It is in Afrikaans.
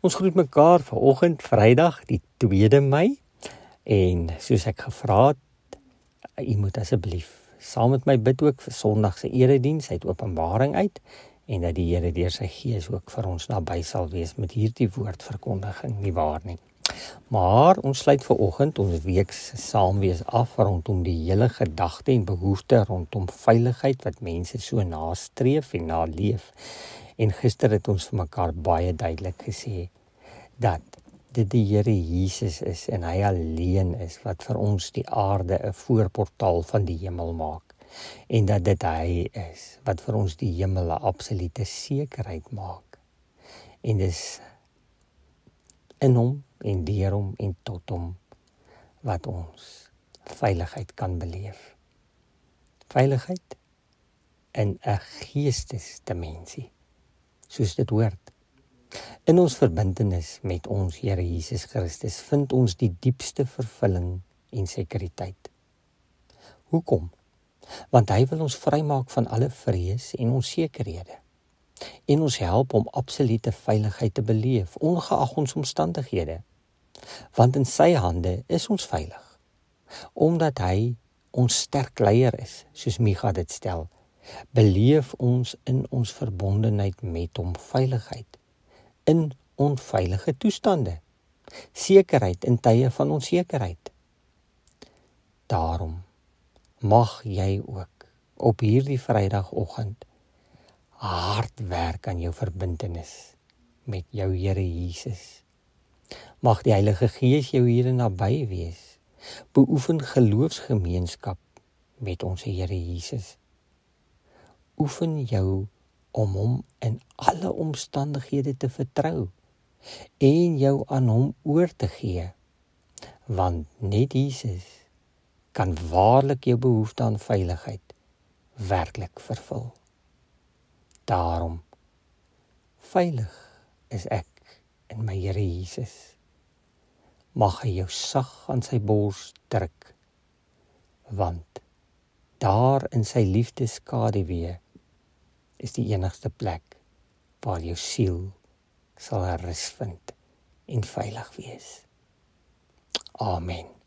Ons groet mekaar vanoggend, Vrydag, die 2de Mei. En soos ek gevra het, u moet asseblief saam met my bid ook vir Sondag se erediens uit Openbaring uit, en dat die Here deur sy Gees ook vir ons naby sal wees met hierdie woordverkondiging, nie waar nie. Maar ons sluit vanoggend ons week se saamwees af rondom die hele gedagte en behoefte rondom veiligheid wat mense so nastreef en naleef. En gister het ons vir mekaar baie duidelik gesê dat dit die Here Jesus is en hy alleen is wat vir ons die aarde 'n voorportaal van die hemel maak. En dat dit hy is wat vir ons die hemel 'n absolute sekerheid maak. En dis in hom en deur hom en tot hom wat ons veiligheid kan beleef. Veiligheid in 'n geestesdimensie, soos dit hoort. In ons verbintenis met ons Here Jesus Christus vind ons die diepste vervulling en sekuriteit. Hoekom? Want hy wil ons vrymaak van alle vrees en onsekerhede. En ons help om absolute veiligheid te beleef, ongeag ons omstandighede. Want in sy hande is ons veilig, omdat hy ons sterk leier is, soos Micha dit stel. Beleef ons in ons verbondenheid met hom veiligheid, in onveilige toestande, sekerheid in tye van onsekerheid. Daarom mag jy ook op hierdie Vrydagoggend hard werk aan jou verbintenis met jou Here Jesus. Mag die Heilige Gees jou hier naby wees. Beoefen geloofsgemeenskap met ons Here Jesus. Oefen jou om hom in alle omstandighede te vertrou en jou aan hom oor te gee, want net Jesus kan waarlik jou behoefte aan veiligheid werklik vervul. Daarom, veilig is ek in my Here Jesus. Mag hy jou sag aan sy bors druk, want daar in sy liefdeskaduwee is die enigste plek waar jou siel sal rus vind en veilig wees. Amen.